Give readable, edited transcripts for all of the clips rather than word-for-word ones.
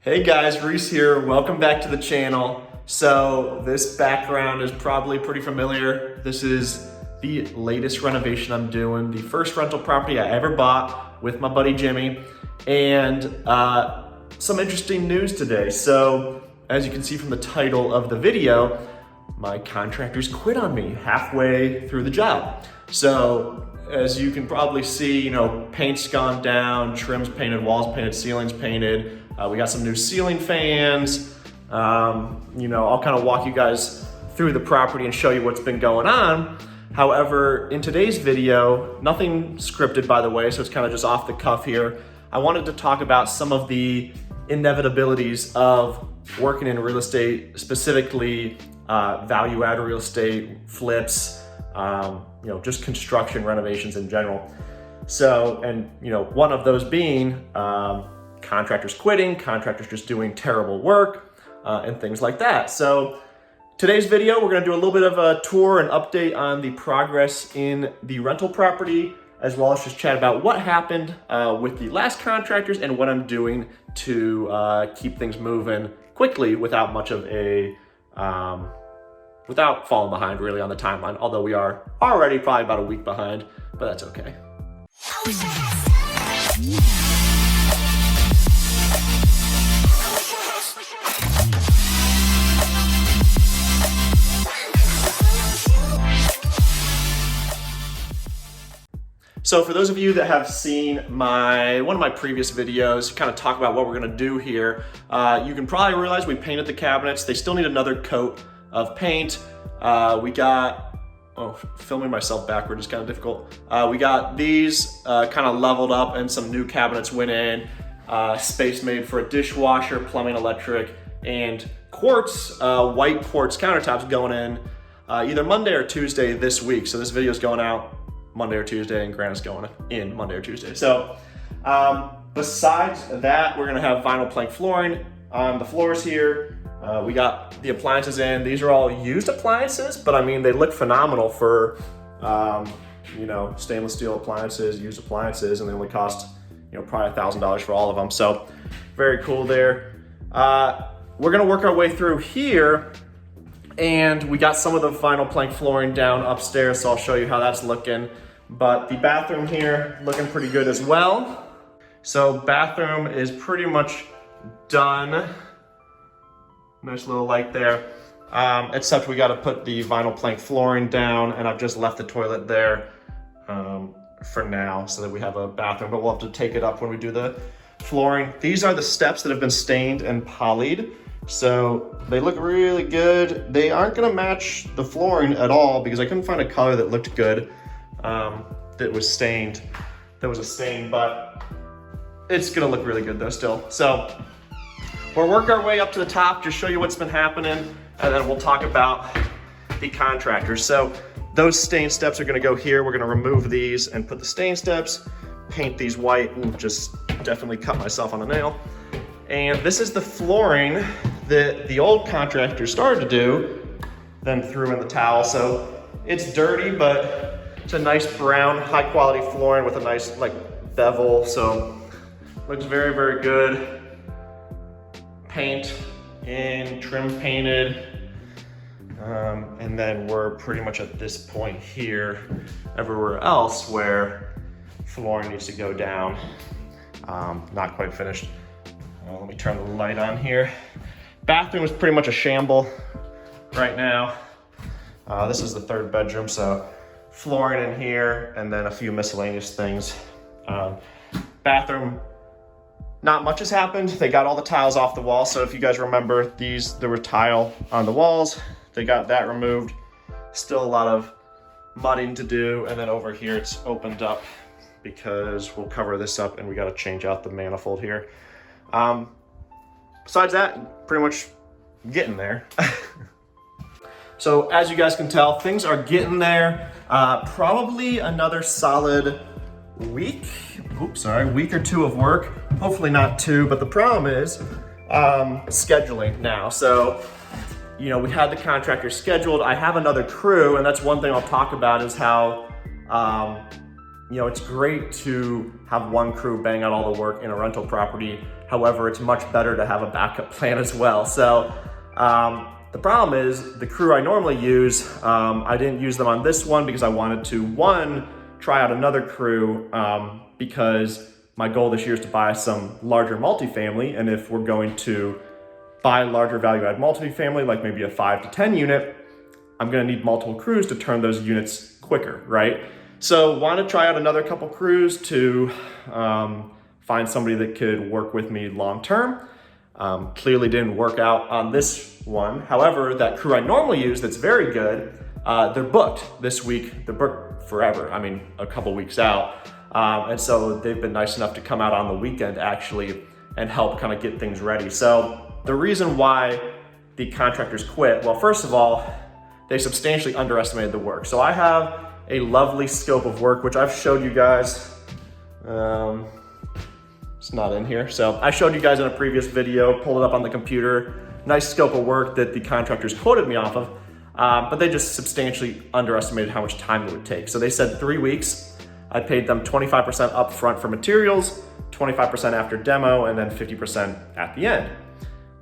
Hey guys, Reece here. Welcome back to the channel. So this background is probably pretty familiar. This is the latest renovation I'm doing, the first rental property I ever bought with my buddy Jimmy, and some interesting news today. So as you can see from the title of the video, my contractors quit on me halfway through the job. So as you can probably see, paint's gone down, trim's painted, walls painted, ceiling's painted. We got some new ceiling fans. I'll kind of walk you guys through the property and show you what's been going on. However, in today's video, nothing scripted by the way, so it's kind of just off the cuff here. I wanted to talk about some of the inevitabilities of working in real estate, specifically value-add real estate, flips, just construction renovations in general. So, one of those being contractors quitting, contractors just doing terrible work, and things like that. So today's video, we're gonna do a little bit of a tour and update on the progress in the rental property, as well as just chat about what happened with the last contractors and what I'm doing to keep things moving quickly without much of a, without falling behind really on the timeline, although we are already probably about a week behind, but that's okay. So for those of you that have seen one of my previous videos, kind of talk about what we're gonna do here, you can probably realize we painted the cabinets. They still need another coat of paint. Filming myself backward is kind of difficult. We got these kind of leveled up and some new cabinets went in, space made for a dishwasher, plumbing, electric, and quartz, white quartz countertops going in either Monday or Tuesday this week. So this video is going out Monday or Tuesday, and Grant is going in Monday or Tuesday. So besides that, we're gonna have vinyl plank flooring on the floors here. We got the appliances in. These are all used appliances, but I mean, they look phenomenal for, stainless steel appliances, used appliances, and they only cost, probably $1,000 for all of them. So very cool there. We're gonna work our way through here, and we got some of the vinyl plank flooring down upstairs, so I'll show you how that's looking. But the bathroom here, looking pretty good as well. So bathroom is pretty much done. Nice little light there. Except we gotta put the vinyl plank flooring down, and I've just left the toilet there for now so that we have a bathroom, but we'll have to take it up when we do the flooring. These are the steps that have been stained and polyed. So they look really good. They aren't gonna match the flooring at all because I couldn't find a color that looked good that was stained. That was a stain, but it's gonna look really good though still. So we'll work our way up to the top, just show you what's been happening, and then we'll talk about the contractors. So those stain steps are gonna go here. We're gonna remove these and put the stain steps, paint these white, and just definitely cut myself on a nail. And this is the flooring that the old contractor started to do, then threw in the towel. So it's dirty, but it's a nice brown, high quality flooring with a nice bevel. So looks very, very good. Paint in, trim painted. And then we're pretty much at this point here, everywhere else where flooring needs to go down. Not quite finished. Let me turn the light on here. Bathroom is pretty much a shamble right now. This is the third bedroom, so flooring in here and then a few miscellaneous things. Bathroom, not much has happened. They got all the tiles off the wall. So if you guys remember there were tile on the walls. They got that removed. Still a lot of mudding to do. And then over here, it's opened up because we'll cover this up and we got to change out the manifold here. Besides that, pretty much getting there. So as you guys can tell, things are getting there. Probably another solid week or two of work. Hopefully not two, but the problem is scheduling now. So, we had the contractor scheduled. I have another crew, and that's one thing I'll talk about is how you know, it's great to have one crew bang out all the work in a rental property. However, it's much better to have a backup plan as well. So the problem is the crew I normally use, I didn't use them on this one because I wanted to, one, try out another crew because my goal this year is to buy some larger multifamily. And if we're going to buy larger value add multifamily, like maybe a 5 to 10 unit, I'm gonna need multiple crews to turn those units quicker, right? So want to try out another couple crews to find somebody that could work with me long-term. Clearly didn't work out on this one. However, that crew I normally use that's very good, they're booked this week. They're booked forever. I mean, a couple weeks out. And so they've been nice enough to come out on the weekend actually and help kind of get things ready. So the reason why the contractors quit, well, first of all, they substantially underestimated the work. So I have a lovely scope of work, which I've showed you guys. It's not in here. So I showed you guys in a previous video, pulled it up on the computer. Nice scope of work that the contractors quoted me off of, but they just substantially underestimated how much time it would take. So they said 3 weeks. I paid them 25% upfront for materials, 25% after demo, and then 50% at the end.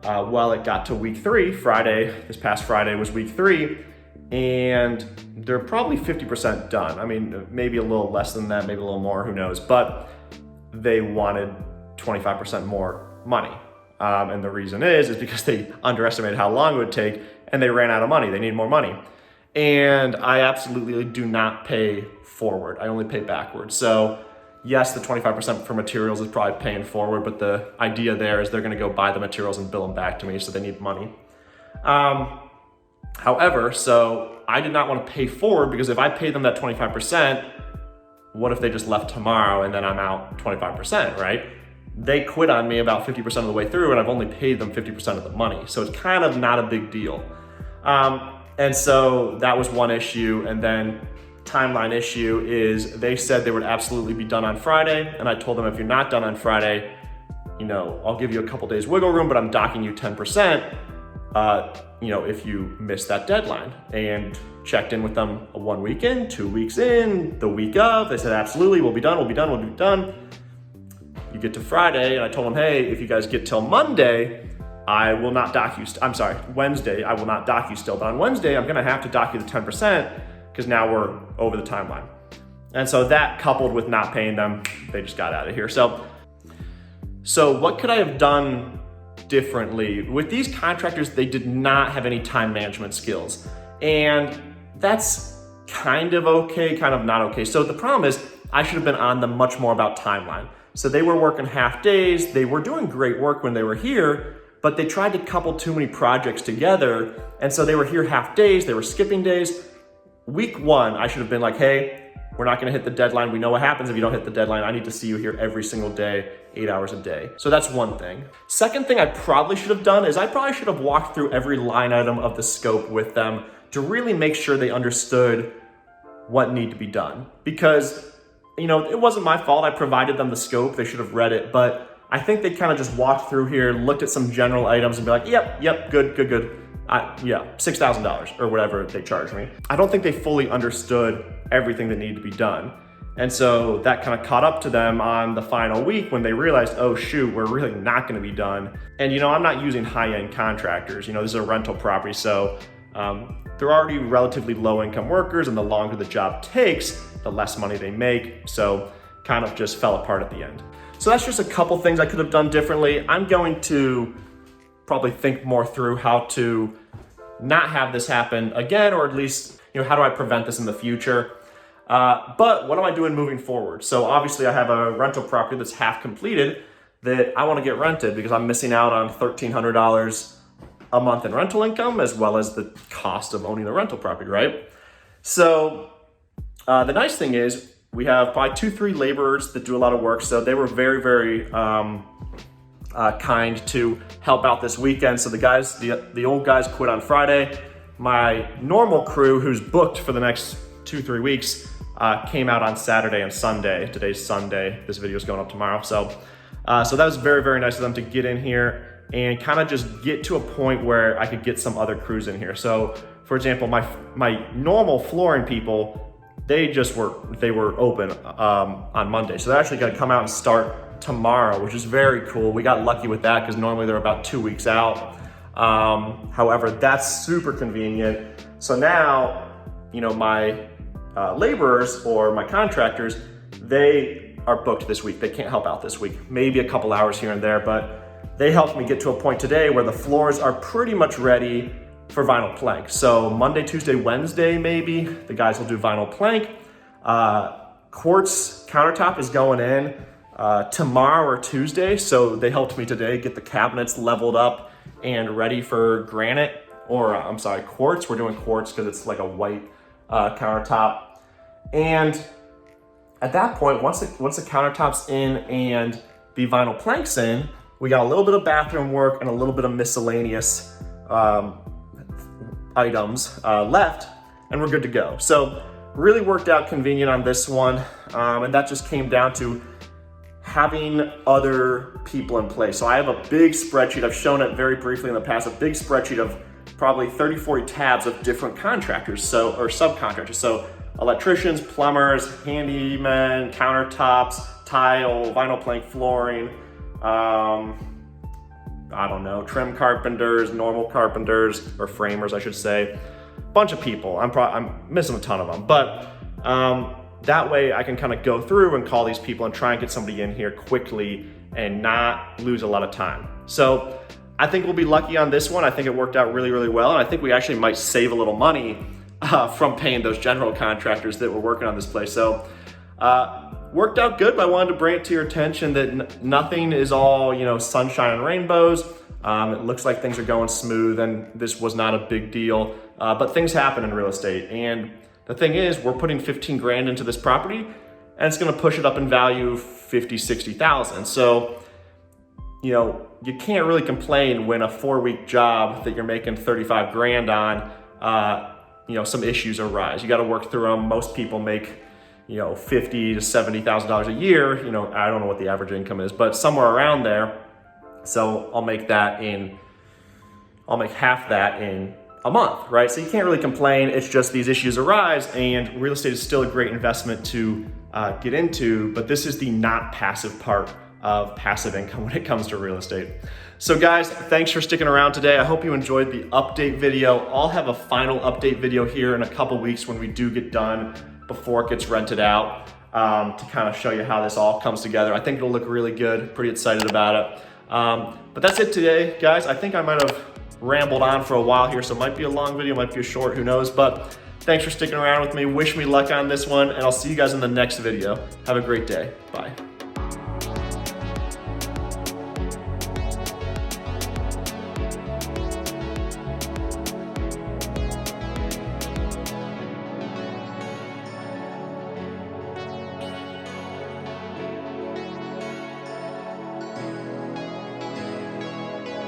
Well, it got to week 3, Friday, this past Friday was week 3, and they're probably 50% done. I mean, maybe a little less than that, maybe a little more, who knows, but they wanted 25% more money. And the reason is because they underestimated how long it would take and they ran out of money. They need more money. And I absolutely do not pay forward. I only pay backwards. So yes, the 25% for materials is probably paying forward, but the idea there is they're gonna go buy the materials and bill them back to me, so they need money. However, so I did not want to pay forward because if I paid them that 25%, what if they just left tomorrow and then I'm out 25%, right? They quit on me about 50% of the way through and I've only paid them 50% of the money. So it's kind of not a big deal. And so that was one issue. And then timeline issue is they said they would absolutely be done on Friday. And I told them, if you're not done on Friday, you know, I'll give you a couple days wiggle room, but I'm docking you 10%. You know, if you miss that deadline. And checked in with them 1 week in, 2 weeks in, the week of, they said, absolutely, we'll be done, we'll be done, we'll be done. You get to Friday and I told them, hey, if you guys get till Monday, I will not dock you, Wednesday, I will not dock you still, but on Wednesday, I'm gonna have to dock you the 10% because now we're over the timeline. And so that coupled with not paying them, they just got out of here. So what could I have done differently? With these contractors, they did not have any time management skills. And that's kind of okay, kind of not okay. So the problem is I should have been on them much more about timeline. So they were working half days. They were doing great work when they were here, but they tried to couple too many projects together. And so they were here half days, they were skipping days. Week 1, I should have been like, hey, we're not gonna hit the deadline. We know what happens if you don't hit the deadline. I need to see you here every single day, 8 hours a day. So that's one thing. Second thing I probably should have done is I probably should have walked through every line item of the scope with them to really make sure they understood what needed to be done. Because, you know, it wasn't my fault. I provided them the scope. They should have read it. But I think they kind of just walked through here, looked at some general items and be like, yep, good. Yeah, $6,000 or whatever they charged me. I don't think they fully understood everything that needed to be done. And so that kind of caught up to them on the final week when they realized, oh shoot, we're really not gonna be done. And you know, I'm not using high-end contractors. You know, this is a rental property, so they're already relatively low-income workers, and the longer the job takes, the less money they make. So kind of just fell apart at the end. So that's just a couple things I could have done differently. I'm going to probably think more through how to not have this happen again, or at least, you know, how do I prevent this in the future? But what am I doing moving forward? So obviously I have a rental property that's half completed that I want to get rented because I'm missing out on $1,300 a month in rental income, as well as the cost of owning the rental property, right? So the nice thing is we have probably 2-3 laborers that do a lot of work. So they were very, very kind to help out this weekend. So the guys, the old guys quit on Friday. My normal crew, who's booked for the next 2-3 weeks, came out on Saturday and Sunday. Today's Sunday. This video is going up tomorrow. So that was very, very nice of them to get in here and kind of just get to a point where I could get some other crews in here. So for example, my normal flooring people, they were open on Monday. So they're actually gonna come out and start tomorrow, which is very cool. We got lucky with that because normally they're about 2 weeks out. However, that's super convenient. So now, you know, my laborers or my contractors, they are booked this week. They can't help out this week. Maybe a couple hours here and there, but they helped me get to a point today where the floors are pretty much ready for vinyl plank. So Monday, Tuesday, Wednesday, maybe the guys will do vinyl plank. Quartz countertop is going in tomorrow or Tuesday. So they helped me today get the cabinets leveled up and ready for granite, or I'm sorry, quartz. We're doing quartz because it's like a white countertop. And at that point, once the countertop's in and the vinyl plank's in, we got a little bit of bathroom work and a little bit of miscellaneous items left, and we're good to go. So really worked out convenient on this one, and that just came down to having other people in place. So I have a big spreadsheet. I've shown it very briefly in the past, a big spreadsheet of probably 30, 40 tabs of different contractors, or subcontractors. So electricians, plumbers, handymen, countertops, tile, vinyl plank flooring, I don't know, trim carpenters, normal carpenters, or framers, I should say. Bunch of people. I'm missing a ton of them, but that way I can kind of go through and call these people and try and get somebody in here quickly and not lose a lot of time. So I think we'll be lucky on this one. I think it worked out really, really well, and I think we actually might save a little money from paying those general contractors that were working on this place. So worked out good, but I wanted to bring it to your attention that nothing is all, you know, sunshine and rainbows. It looks like things are going smooth, and this was not a big deal, but things happen in real estate. And the thing is, we're putting 15 grand into this property, and it's gonna push it up in value 50, 60,000. So, you know, you can't really complain when a 4-week job that you're making 35 grand on, you know, some issues arise. You got to work through them. Most people make, you know, $50,000 to $70,000 a year. You know, I don't know what the average income is, but somewhere around there. So I'll make half that in a month, right? So you can't really complain. It's just these issues arise, and real estate is still a great investment to get into, but this is the not passive part of passive income when it comes to real estate. So guys, thanks for sticking around today. I hope you enjoyed the update video. I'll have a final update video here in a couple weeks when we do get done before it gets rented out, to kind of show you how this all comes together. I think it'll look really good. Pretty excited about it. But that's it today, guys. I think I might have rambled on for a while here, so it might be a long video, might be a short, who knows, but thanks for sticking around with me. Wish me luck on this one, and I'll see you guys in the next video. Have a great day. Bye.